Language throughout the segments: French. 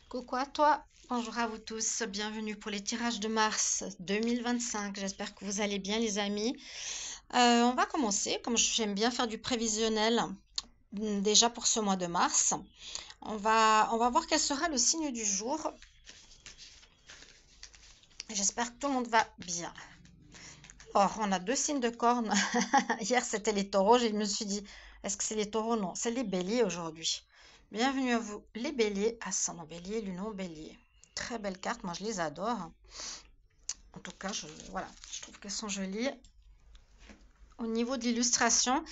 Coucou à toi, bonjour à vous tous, bienvenue pour les tirages de mars 2025. J'espère que vous allez bien les amis. On va commencer, comme j'aime bien faire du prévisionnel déjà pour ce mois de mars. On va voir quel sera le signe du jour. J'espère que tout le monde va bien. Alors, on a deux signes de cornes. Hier, c'était les taureaux. Je me suis dit, est-ce que c'est les taureaux? Non, c'est les béliers aujourd'hui. Bienvenue à vous, les béliers, ascendant bélier, lunon bélier. Très belle carte, moi je les adore. En tout cas, voilà, je trouve qu'elles sont jolies. Au niveau de l'illustration,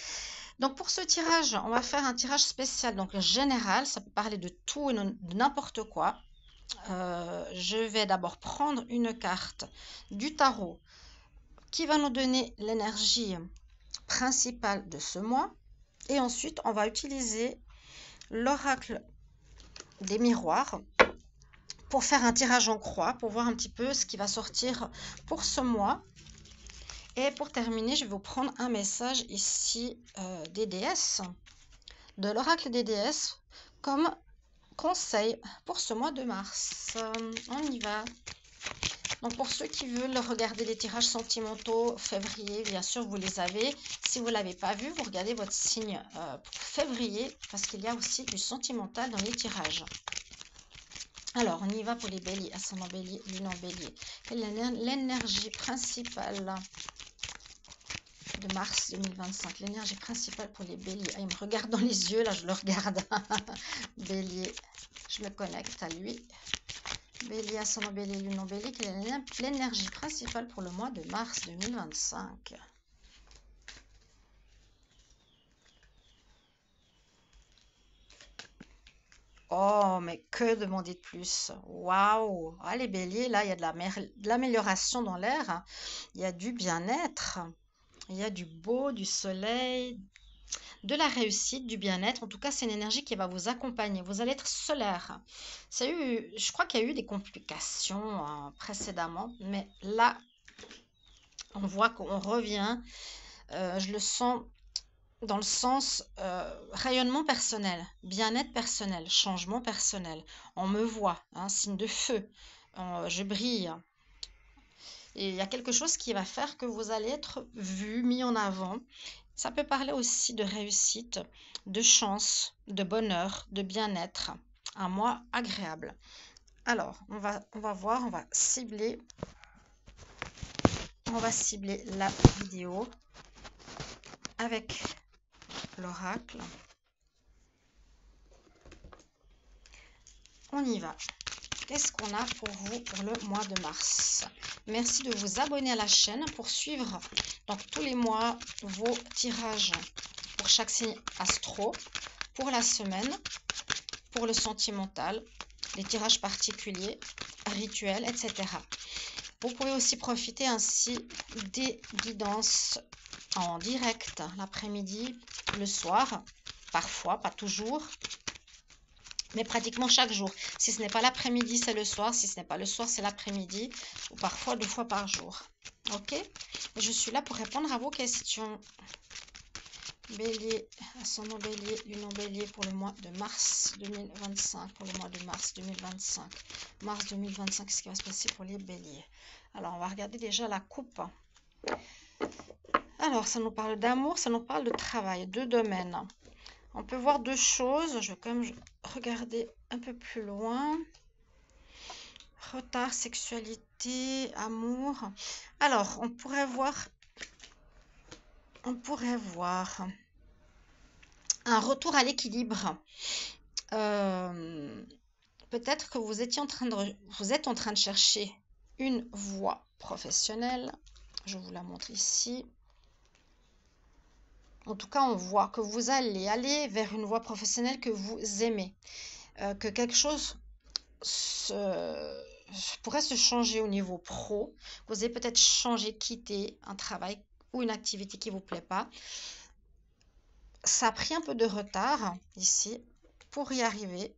donc pour ce tirage, on va faire un tirage spécial, donc général, ça peut parler de tout et de n'importe quoi. Je vais d'abord prendre une carte du tarot qui va nous donner l'énergie principale de ce mois. Et ensuite, on va utiliser l'oracle des miroirs pour faire un tirage en croix, pour voir un petit peu ce qui va sortir pour ce mois. Et pour terminer, je vais vous prendre un message ici des déesses, de l'oracle des déesses, comme conseil pour ce mois de mars. On y va. Donc pour ceux qui veulent regarder les tirages sentimentaux février, bien sûr vous les avez. Si vous ne l'avez pas vu, vous regardez votre signe pour février, parce qu'il y a aussi du sentimental dans les tirages. Alors, on y va pour les béliers, ascendant bélier, lunon bélier. Quelle est l'énergie principale de mars 2025? L'énergie principale pour les béliers. Ah, il me regarde dans les yeux, là, je le regarde. Bélier, je me connecte à lui. Bélier, ascendant bélier, lunon bélier. Quelle est l'énergie principale pour le mois de mars 2025? Oh, mais que demander de plus? Waouh! Ah, les béliers, là, il y a de l'amélioration dans l'air, hein. Il y a du bien-être. Il y a du beau, du soleil, de la réussite, du bien-être. En tout cas, c'est une énergie qui va vous accompagner. Vous allez être solaire. Je crois qu'il y a eu des complications précédemment, mais là, on voit qu'on revient. Je le sens dans le sens rayonnement personnel, bien-être personnel, changement personnel. On me voit, hein, signe de feu. Je brille. Et il y a quelque chose qui va faire que vous allez être vu, mis en avant. Ça peut parler aussi de réussite, de chance, de bonheur, de bien-être. Un mois agréable. Alors, on va voir, on va cibler la vidéo avec l'oracle. On y va. Qu'est-ce qu'on a pour vous pour le mois de mars? Merci de vous abonner à la chaîne pour suivre donc tous les mois vos tirages pour chaque signe astro, pour la semaine, pour le sentimental, les tirages particuliers, rituels, etc. Vous pouvez aussi profiter ainsi des guidances en direct l'après-midi, le soir, parfois, pas toujours, mais pratiquement chaque jour. Si ce n'est pas l'après-midi, c'est le soir. Si ce n'est pas le soir, c'est l'après-midi, ou parfois 2 fois par jour. Ok? Je suis là pour répondre à vos questions. Bélier, ascendant bélier, lunon bélier pour le mois de mars 2025. Pour le mois de mars 2025. Mars 2025, qu'est-ce qui va se passer pour les béliers? Alors, on va regarder déjà la coupe. Alors, ça nous parle d'amour, ça nous parle de travail, deux domaines. On peut voir deux choses. Je vais quand même regarder un peu plus loin. Retard, sexualité, amour. Alors, on pourrait voir un retour à l'équilibre. Peut-être que vous êtes en train de chercher une voie professionnelle. Je vous la montre ici. En tout cas, on voit que vous allez aller vers une voie professionnelle que vous aimez. Que quelque chose pourrait se changer au niveau pro. Vous avez peut-être changé, quitté un travail ou une activité qui ne vous plaît pas. Ça a pris un peu de retard ici pour y arriver.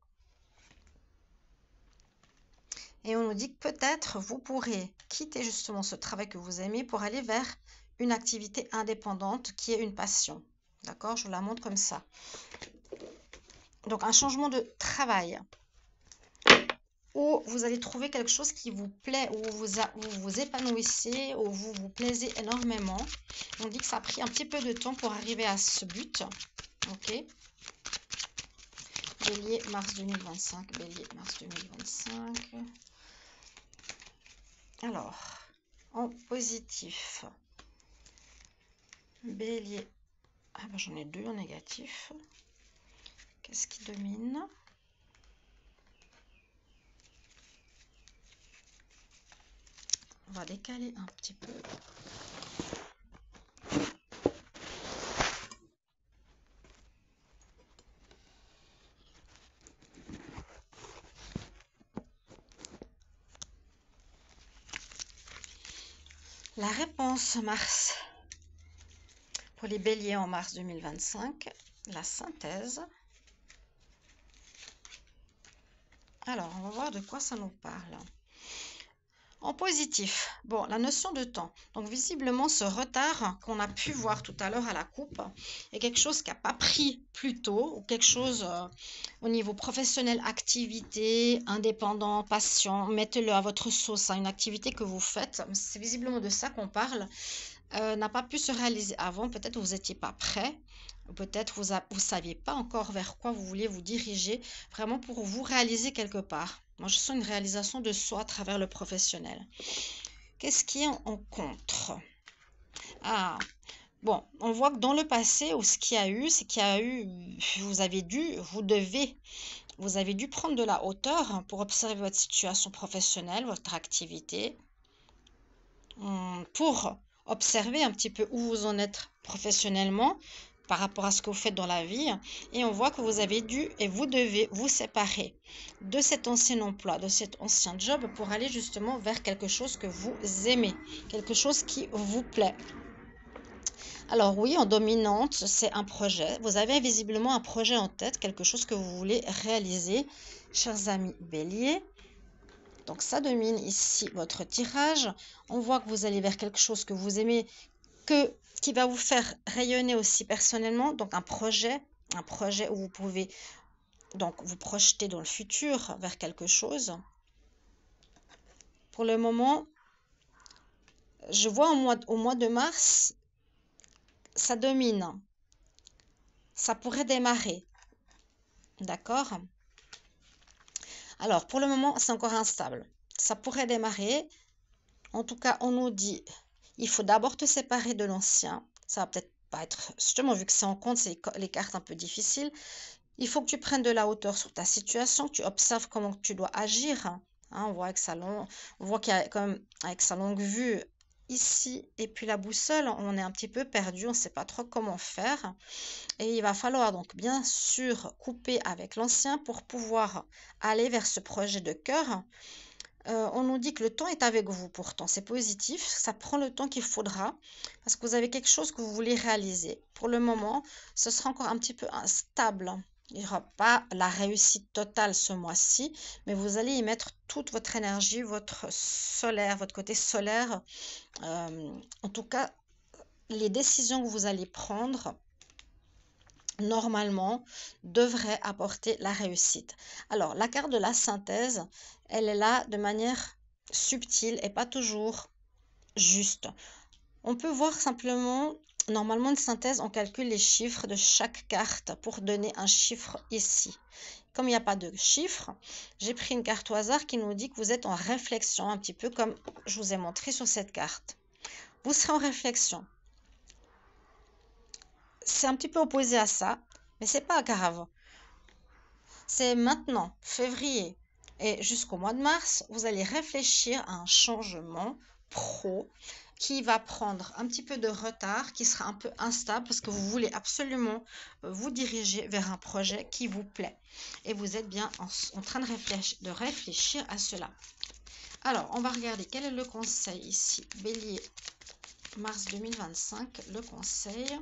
Et on nous dit que peut-être vous pourrez quitter justement ce travail que vous aimez pour aller vers une activité indépendante qui est une passion. D'accord? Je vous la montre comme ça. Donc un changement de travail. où vous allez trouver quelque chose qui vous plaît, où vous vous épanouissez, où vous vous plaisez énormément. On dit que ça a pris un petit peu de temps pour arriver à ce but. Ok. Bélier, mars 2025. Bélier, mars 2025. Alors, en positif. Bélier. Ah ben j'en ai deux en négatif. Qu'est-ce qui domine? On va décaler un petit peu. La réponse Mars. Pour les béliers en mars 2025, la synthèse. Alors, on va voir de quoi ça nous parle. En positif, bon, la notion de temps. Donc, visiblement, ce retard qu'on a pu voir tout à l'heure à la coupe est quelque chose qui n'a pas pris plus tôt, ou quelque chose au niveau professionnel, activité, indépendant, passion. Mettez-le à votre sauce, une activité que vous faites. C'est visiblement de ça qu'on parle. N'a pas pu se réaliser avant. Peut-être vous n'étiez pas prêt. Peut-être vous ne saviez pas encore vers quoi vous vouliez vous diriger, vraiment pour vous réaliser quelque part. Moi, je sens une réalisation de soi à travers le professionnel. Qu'est-ce qui est en contre? Ah, bon, on voit que dans le passé, ou ce qu'il y a eu, c'est qu'il y a eu, vous avez dû prendre de la hauteur pour observer votre situation professionnelle, votre activité, pour observer un petit peu où vous en êtes professionnellement par rapport à ce que vous faites dans la vie. Et on voit que vous avez dû et vous devez vous séparer de cet ancien emploi, de cet ancien job pour aller justement vers quelque chose que vous aimez, quelque chose qui vous plaît. Alors oui, en dominante, c'est un projet. Vous avez visiblement un projet en tête, quelque chose que vous voulez réaliser, chers amis béliers. Donc ça domine ici votre tirage. On voit que vous allez vers quelque chose que vous aimez, qui va vous faire rayonner aussi personnellement. Donc un projet où vous pouvez donc vous projeter dans le futur vers quelque chose. Pour le moment, je vois au mois de mars, ça domine. Ça pourrait démarrer. D'accord? Alors, pour le moment, c'est encore instable. Ça pourrait démarrer. En tout cas, on nous dit, il faut d'abord te séparer de l'ancien. Ça va peut-être pas être, justement, vu que c'est en compte, c'est les cartes un peu difficiles. Il faut que tu prennes de la hauteur sur ta situation, que tu observes comment tu dois agir. Hein, on voit qu'il y a quand même, avec sa longue vue, ici, et puis la boussole, on est un petit peu perdu, on ne sait pas trop comment faire. Et il va falloir donc bien sûr couper avec l'ancien pour pouvoir aller vers ce projet de cœur. On nous dit que le temps est avec vous pourtant, c'est positif, ça prend le temps qu'il faudra parce que vous avez quelque chose que vous voulez réaliser. Pour le moment, ce sera encore un petit peu instable. Il n'y aura pas la réussite totale ce mois-ci, mais vous allez y mettre toute votre énergie, votre côté solaire. En tout cas, les décisions que vous allez prendre normalement, devrait apporter la réussite. Alors, la carte de la synthèse, elle est là de manière subtile et pas toujours juste. On peut voir simplement, normalement, une synthèse, on calcule les chiffres de chaque carte pour donner un chiffre ici. Comme il n'y a pas de chiffre, j'ai pris une carte au hasard qui nous dit que vous êtes en réflexion, un petit peu comme je vous ai montré sur cette carte. Vous serez en réflexion. C'est un petit peu opposé à ça, mais c'est pas grave. C'est maintenant, février et jusqu'au mois de mars, vous allez réfléchir à un changement pro qui va prendre un petit peu de retard, qui sera un peu instable parce que vous voulez absolument vous diriger vers un projet qui vous plaît. Et vous êtes bien en train de réfléchir à cela. Alors, on va regarder quel est le conseil ici. Bélier, mars 2025, le conseil.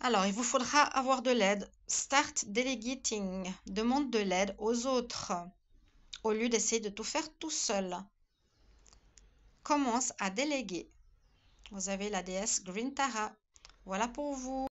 Alors, il vous faudra avoir de l'aide. Start delegating. Demande de l'aide aux autres au lieu d'essayer de tout faire tout seul. Commence à déléguer. Vous avez la déesse Green Tara. Voilà pour vous.